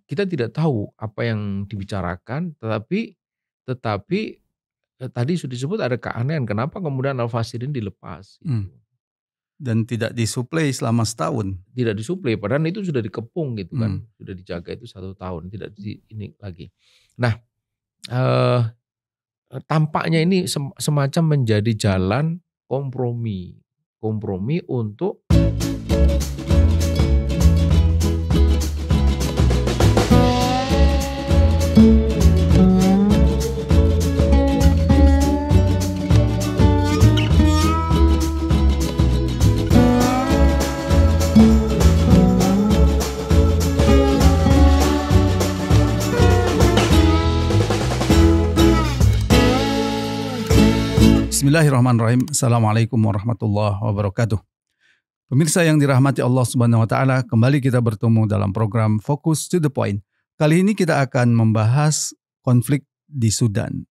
Kita tidak tahu apa yang dibicarakan, tetapi tadi sudah disebut ada keanehan, kenapa kemudian Al-Fasir ini dilepas Hmm. gitu. Dan tidak disuplai selama setahun. Tidak disuplai, padahal itu sudah dikepung gitu kan, Hmm. sudah dijaga itu 1 tahun, tidak ini lagi. Nah, eee, tampaknya ini semacam menjadi jalan kompromi. Kompromi untuk Bismillahirrahmanirrahim. Assalamualaikum warahmatullahi wabarakatuh. Pemirsa yang dirahmati Allah Subhanahu wa taala, kembali kita bertemu dalam program Focus to the Point. Kali ini kita akan membahas konflik di Sudan.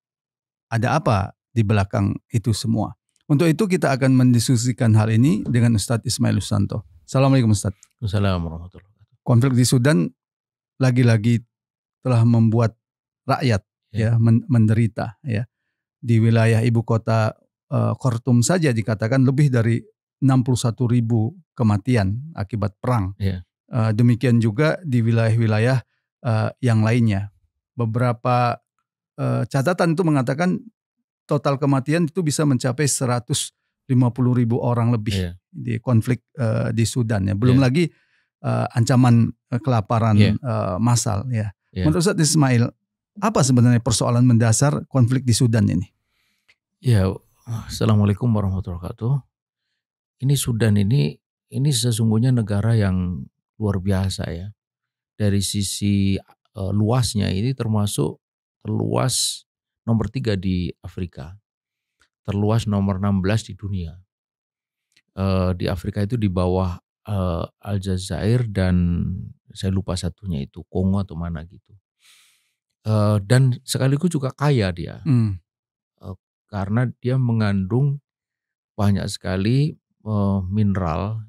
Ada apa di belakang itu semua? Untuk itu kita akan mendiskusikan hal ini dengan Ustadz Ismail Susanto. Assalamualaikum Ustadz. Assalamualaikum warahmatullahi wabarakatuh. Konflik di Sudan lagi-lagi telah membuat rakyat menderita ya. Di wilayah ibu kota Khartoum saja dikatakan lebih dari 61.000 kematian akibat perang. Demikian juga di wilayah-wilayah yang lainnya. Beberapa catatan itu mengatakan total kematian itu bisa mencapai 150.000 orang lebih di konflik di Sudan ya. Belum lagi ancaman kelaparan massal ya. Menurut Ustadz Ismail, apa sebenarnya persoalan mendasar konflik di Sudan ini? Ya, Assalamualaikum warahmatullahi wabarakatuh. Ini Sudan ini sesungguhnya negara yang luar biasa ya. Dari sisi luasnya ini termasuk terluas nomor 3 di Afrika. Terluas nomor 16 di dunia. Di Afrika itu di bawah Aljazair dan saya lupa satunya itu, Kongo atau mana gitu. Dan sekaligus juga kaya dia. Karena dia mengandung banyak sekali mineral,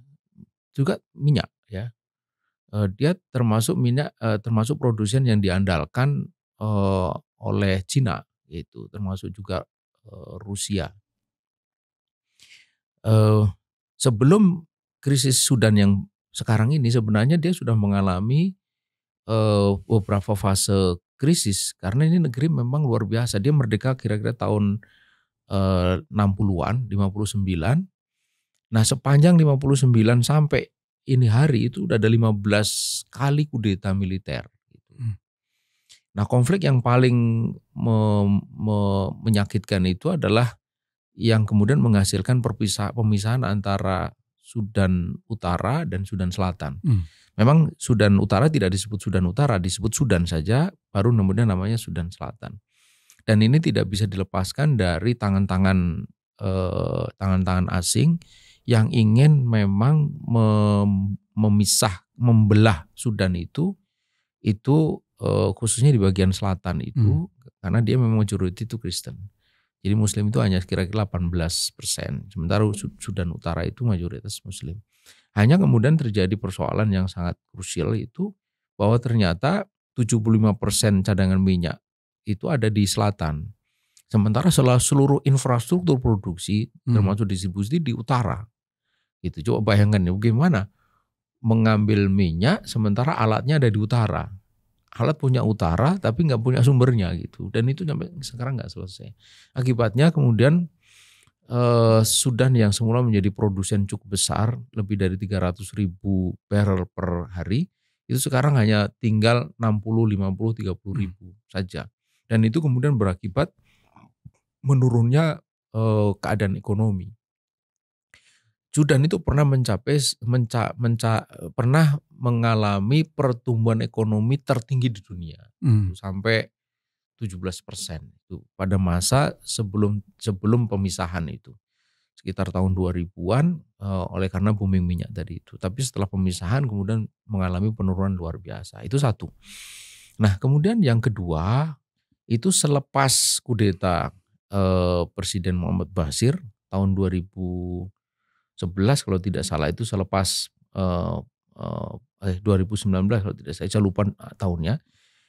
juga minyak ya. Dia termasuk minyak, termasuk produsen yang diandalkan oleh Cina gitu, termasuk juga Rusia. Sebelum krisis Sudan yang sekarang ini sebenarnya dia sudah mengalami beberapa fase krisis karena ini negeri memang luar biasa. Dia merdeka kira-kira tahun 60-an, 59. Nah, sepanjang 59 sampai ini hari itu udah ada 15 kali kudeta militer gitu. Nah, konflik yang paling menyakitkan itu adalah yang kemudian menghasilkan pemisahan antara Sudan Utara dan Sudan Selatan. Memang Sudan Utara tidak disebut Sudan Utara, disebut Sudan saja, baru kemudian namanya Sudan Selatan. Dan ini tidak bisa dilepaskan dari tangan-tangan asing yang ingin memang membelah Sudan itu khususnya di bagian selatan itu karena dia memang majority itu Kristen. Jadi Muslim itu hanya kira-kira 18%, sementara Sudan Utara itu mayoritas Muslim. Hanya kemudian terjadi persoalan yang sangat krusial itu bahwa ternyata 75% cadangan minyak itu ada di selatan. Sementara seluruh infrastruktur produksi termasuk distribusi di utara. Gitu. Coba bayangkan ya bagaimana mengambil minyak sementara alatnya ada di utara. Alat punya utara tapi nggak punya sumbernya gitu. Dan itu sampai sekarang nggak selesai. Akibatnya kemudian Sudan yang semula menjadi produsen cukup besar, lebih dari 300.000 barrel per hari, itu sekarang hanya tinggal 60, 50, 30.000 saja. Dan itu kemudian berakibat menurunnya keadaan ekonomi. Sudan itu pernah pernah mengalami pertumbuhan ekonomi tertinggi di dunia, sampai 17% itu pada masa sebelum pemisahan itu sekitar tahun 2000-an oleh karena booming minyak tadi itu. Tapi setelah pemisahan kemudian mengalami penurunan luar biasa. Itu satu. Nah, kemudian yang kedua itu selepas kudeta Presiden Muhammad Bashir tahun 2011 kalau tidak salah itu selepas 2019 kalau tidak saya lupa tahunnya,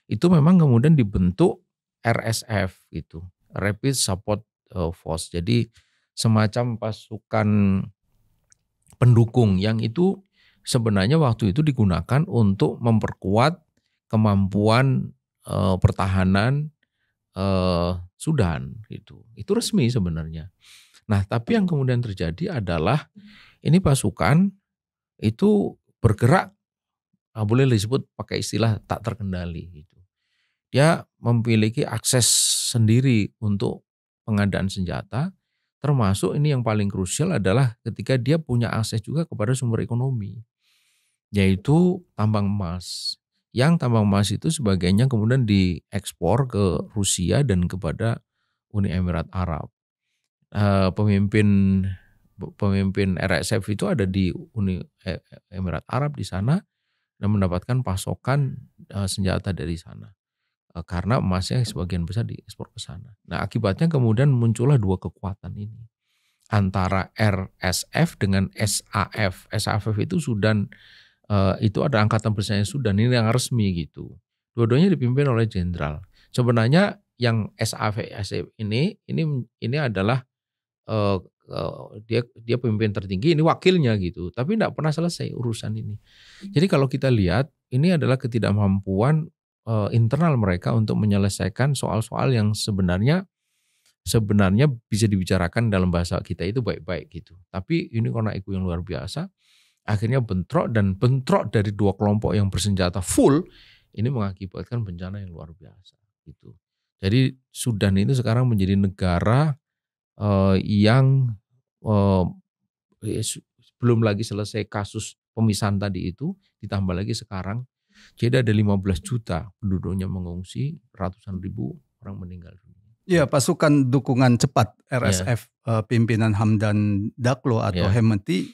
itu memang kemudian dibentuk RSF gitu, Rapid Support Force. Jadi semacam pasukan pendukung yang itu sebenarnya waktu itu digunakan untuk memperkuat kemampuan pertahanan Sudan gitu. Itu resmi sebenarnya. Nah, tapi yang kemudian terjadi adalah ini pasukan itu bergerak, boleh disebut pakai istilah tak terkendali gitu. Dia memiliki akses sendiri untuk pengadaan senjata, termasuk ini yang paling krusial adalah ketika dia punya akses juga kepada sumber ekonomi, yaitu tambang emas. Yang tambang emas itu sebagainya kemudian diekspor ke Rusia dan kepada Uni Emirat Arab. Pemimpin RSF itu ada di Uni Emirat Arab di sana dan mendapatkan pasokan senjata dari sana. Karena emasnya sebagian besar diekspor ke sana. Nah, akibatnya kemudian muncullah dua kekuatan ini. Antara RSF dengan SAF. SAF itu Sudan, itu ada angkatan bersenjata Sudan, ini yang resmi gitu. Dua-duanya dipimpin oleh jenderal. Sebenarnya yang SAF ini adalah dia pemimpin tertinggi, ini wakilnya gitu. Tapi tidak pernah selesai urusan ini. Jadi kalau kita lihat ini adalah ketidakmampuan internal mereka untuk menyelesaikan soal-soal yang sebenarnya bisa dibicarakan dalam bahasa kita itu baik-baik gitu. Tapi ini karena ego yang luar biasa, akhirnya bentrok dari dua kelompok yang bersenjata full, ini mengakibatkan bencana yang luar biasa gitu. Jadi Sudan itu sekarang menjadi negara yang belum lagi selesai kasus pemisahan tadi itu, ditambah lagi sekarang jadi ada 15 juta penduduknya mengungsi, ratusan ribu orang meninggal dunia. Iya, pasukan dukungan cepat RSF pimpinan Hamdan Daglo atau Hemeti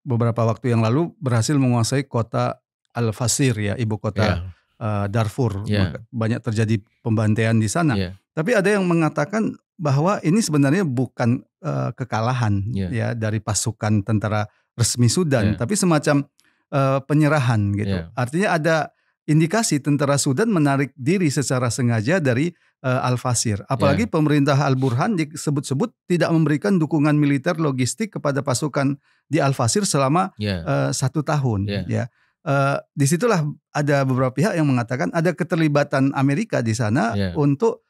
beberapa waktu yang lalu berhasil menguasai kota Al-Fasir ya, ibu kota Darfur. Banyak terjadi pembantaian di sana. Tapi ada yang mengatakan bahwa ini sebenarnya bukan kekalahan ya dari pasukan tentara resmi Sudan, tapi semacam penyerahan gitu. Artinya ada indikasi tentara Sudan menarik diri secara sengaja dari Al-Fasir. Apalagi pemerintah Al-Burhan disebut-sebut tidak memberikan dukungan militer logistik kepada pasukan di Al-Fasir selama 1 tahun. Disitulah ada beberapa pihak yang mengatakan ada keterlibatan Amerika di sana untuk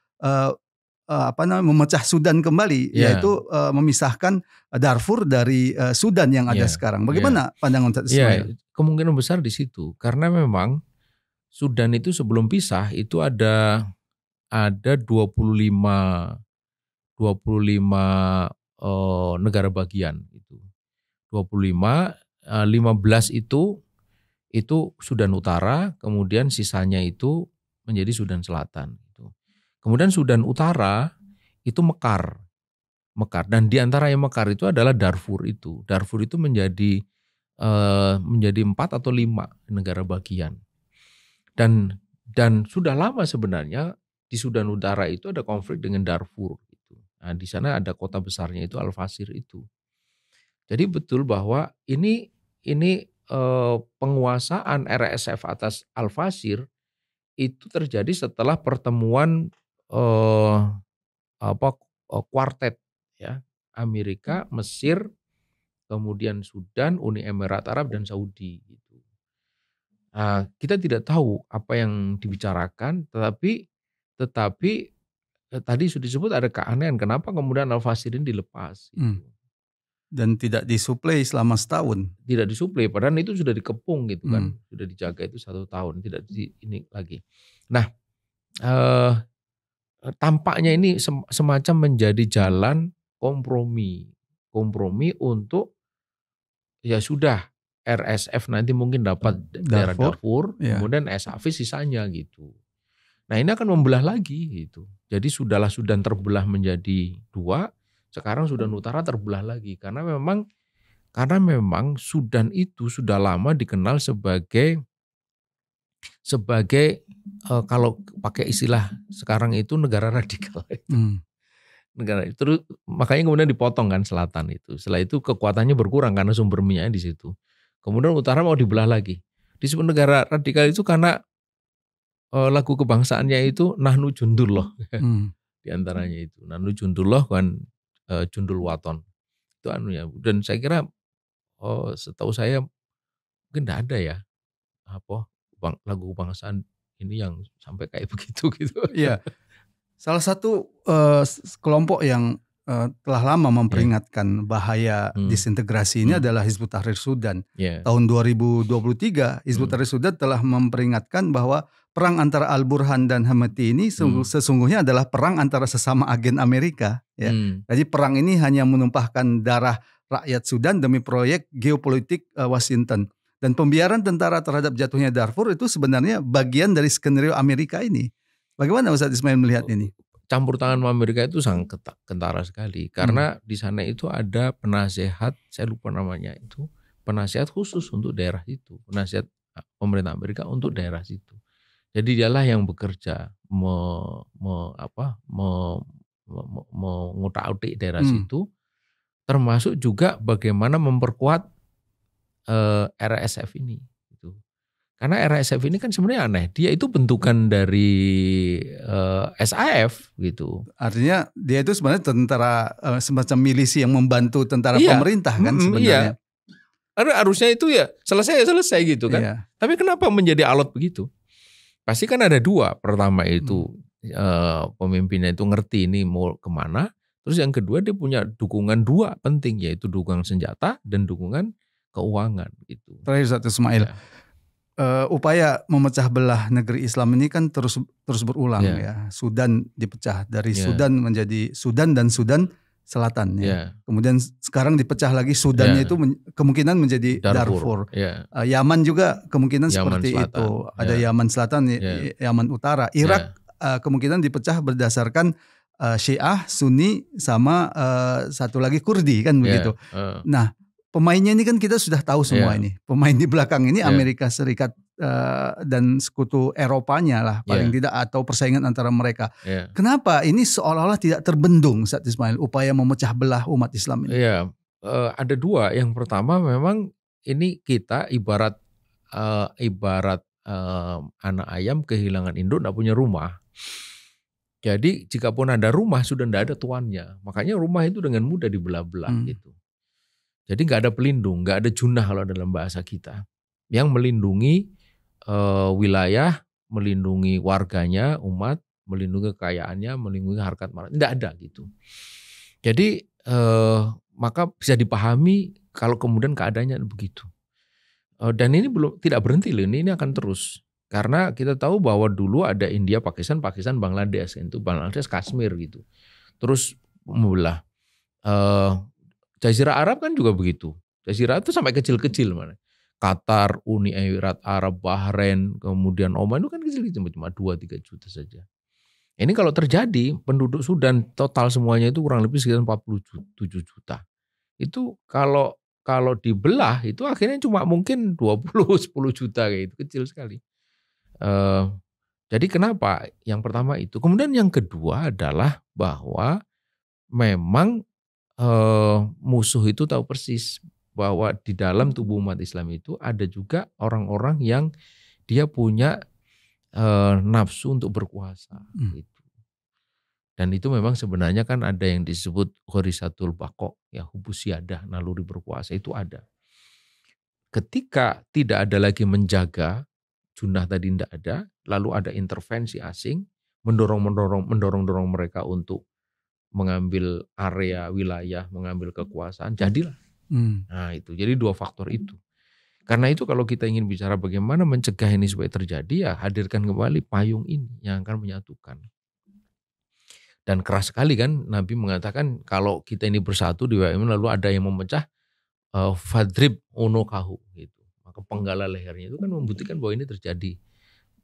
memecah Sudan kembali, yaitu memisahkan Darfur dari Sudan yang ada sekarang. Bagaimana pandangan Ustaz Ismail? Kemungkinan besar di situ, karena memang Sudan itu sebelum pisah itu ada 25 negara bagian itu. 25, 15 itu Sudan Utara, kemudian sisanya itu menjadi Sudan Selatan. Kemudian Sudan Utara itu mekar, dan di antara yang mekar itu adalah Darfur itu. Darfur itu menjadi 4 atau 5 negara bagian. Dan sudah lama sebenarnya di Sudan Utara itu ada konflik dengan Darfur gitu. Nah, di sana ada kota besarnya itu Al-Fasir itu. Jadi betul bahwa ini penguasaan RSF atas Al-Fasir itu terjadi setelah pertemuan kuartet ya, Amerika, Mesir, kemudian Sudan, Uni Emirat Arab dan Saudi gitu. Nah, kita tidak tahu apa yang dibicarakan, tetapi tadi sudah disebut ada keanehan kenapa kemudian Al-Fasir ini dilepas gitu. Dan tidak disuplai selama setahun. Tidak disuplai, padahal itu sudah dikepung gitu kan, sudah dijaga itu 1 tahun, tidak ini lagi. Nah, tampaknya ini semacam menjadi jalan kompromi untuk ya sudah RSF nanti mungkin dapat daerah Darfur, kemudian SAF sisanya gitu. Nah, ini akan membelah lagi gitu. Jadi sudahlah Sudan terbelah menjadi 2, sekarang Sudan Utara terbelah lagi karena memang Sudan itu sudah lama dikenal sebagai kalau pakai istilah sekarang itu negara radikal. Negara itu makanya kemudian dipotong kan selatan itu. Setelah itu kekuatannya berkurang karena sumber minyaknya di situ. kemudian utara mau dibelah lagi. Disebut negara radikal itu karena lagu kebangsaannya itu Nahnu Jundullah. Di antaranya itu Nahnu Jundullah kan Jundul Waton. Itu anunya. Dan saya kira setahu saya mungkin tidak ada ya lagu kebangsaan ini yang sampai kayak begitu gitu. Iya. Salah satu kelompok yang telah lama memperingatkan bahaya disintegrasi ini adalah Hizbut Tahrir Sudan. Tahun 2023 Hizbut Tahrir Sudan telah memperingatkan bahwa perang antara Al-Burhan dan Hemeti ini sesungguhnya adalah perang antara sesama agen Amerika. Ya. Jadi perang ini hanya menumpahkan darah rakyat Sudan demi proyek geopolitik Washington. Dan pembiaran tentara terhadap jatuhnya Darfur itu sebenarnya bagian dari skenario Amerika ini. Bagaimana Ustaz Ismail melihat ini? Campur tangan Amerika itu sangat kentara sekali. Karena di sana itu ada penasehat, saya lupa namanya itu, penasehat khusus untuk daerah itu. Penasehat pemerintah Amerika untuk daerah situ. Jadi dialah yang bekerja mengutak-utik daerah situ. Termasuk juga bagaimana memperkuat RSF ini. Karena RSF ini kan sebenarnya aneh. Dia itu bentukan dari SAF gitu. Artinya dia itu sebenarnya tentara semacam milisi yang membantu tentara pemerintah kan sebenarnya. Karena harusnya itu ya selesai gitu kan. Iya. Tapi kenapa menjadi alot begitu? Pasti kan ada dua. Pertama itu pemimpinnya itu ngerti ini mau kemana. Terus yang kedua dia punya dukungan dua penting, yaitu dukungan senjata dan dukungan keuangan gitu. Terakhir Ustaz Ismail. Ya. Upaya memecah belah negeri Islam ini kan terus berulang ya. Sudan dipecah dari Sudan menjadi Sudan dan Sudan Selatan ya. Kemudian sekarang dipecah lagi Sudannya itu kemungkinan menjadi Darfur. Yaman juga kemungkinan Yaman seperti Selatan. itu. Ada Yaman Selatan, Yaman Utara. Irak kemungkinan dipecah berdasarkan Syiah, Sunni sama satu lagi Kurdi kan begitu. Nah, pemainnya ini kan kita sudah tahu semua ini. Pemain di belakang ini Amerika Serikat dan sekutu Eropanya lah paling tidak, atau persaingan antara mereka. Kenapa ini seolah-olah tidak terbendung Ustaz Ismail upaya memecah belah umat Islam ini? Ada dua. Yang pertama memang ini kita ibarat anak ayam kehilangan induk tidak punya rumah. Jadi jika pun ada rumah sudah tidak ada tuannya. Makanya rumah itu dengan mudah dibelah-belah gitu. Jadi nggak ada pelindung, nggak ada junah kalau dalam bahasa kita, yang melindungi wilayah, melindungi warganya, umat, melindungi kekayaannya, melindungi harkat martabat, nggak ada gitu. Jadi maka bisa dipahami kalau kemudian keadaannya begitu. Dan ini tidak berhenti loh, ini akan terus. Karena kita tahu bahwa dulu ada India, Pakistan, Bangladesh, itu Bangladesh, Kashmir gitu. Terus membelah. Jazirah Arab kan juga begitu. Jazirah itu sampai kecil-kecil mana. Qatar, Uni Emirat Arab, Bahrain, kemudian Oman itu kan kecil-kecil cuma 2-3 juta saja. Ini kalau terjadi penduduk Sudan total semuanya itu kurang lebih sekitar 47 juta. Itu kalau dibelah itu akhirnya cuma mungkin 20-10 juta kayak itu, kecil sekali. Jadi kenapa? Yang pertama itu. Kemudian yang kedua adalah bahwa memang musuh itu tahu persis bahwa di dalam tubuh umat Islam itu ada juga orang-orang yang dia punya nafsu untuk berkuasa gitu. Dan itu memang sebenarnya kan ada yang disebut ghorisatul baqo, ya hubus siyadah, naluri berkuasa itu ada. Ketika tidak ada lagi menjaga, junah tadi tidak ada, lalu ada intervensi asing mendorong mereka untuk mengambil area wilayah, mengambil kekuasaan, jadilah. Nah itu, jadi dua faktor itu. Karena itu kalau kita ingin bicara bagaimana mencegah ini supaya terjadi, ya hadirkan kembali payung ini yang akan menyatukan. Dan keras sekali kan Nabi mengatakan kalau kita ini bersatu di WM lalu ada yang memecah, fadrib unukahu gitu. Maka penggala lehernya itu kan membuktikan bahwa ini terjadi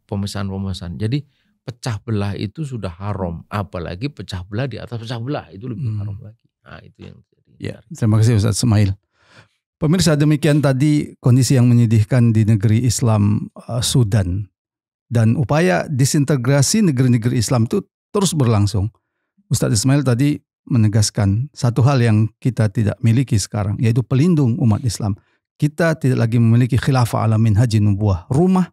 pemesan-pemesan. Jadi pecah belah itu sudah haram, apalagi pecah belah di atas pecah belah itu lebih haram lagi. Nah itu yang terjadi. Ya, terima kasih Ustaz Ismail. Pemirsa, demikian tadi kondisi yang menyedihkan di negeri Islam Sudan, dan upaya disintegrasi negeri-negeri Islam itu terus berlangsung. Ustaz Ismail tadi menegaskan satu hal yang kita tidak miliki sekarang, yaitu pelindung umat Islam. kita tidak lagi memiliki khilafah ala minhajin nubuwah, rumah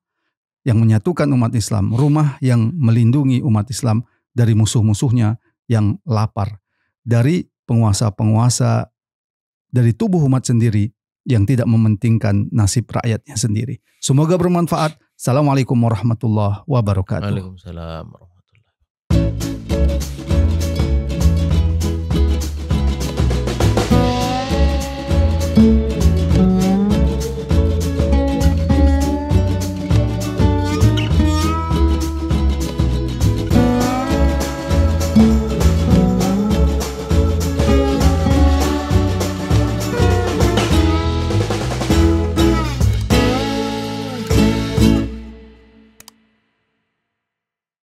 yang menyatukan umat Islam, rumah yang melindungi umat Islam dari musuh-musuhnya yang lapar, dari penguasa-penguasa, dari tubuh umat sendiri yang tidak mementingkan nasib rakyatnya sendiri. Semoga bermanfaat. Assalamualaikum warahmatullahi wabarakatuh. Waalaikumsalam.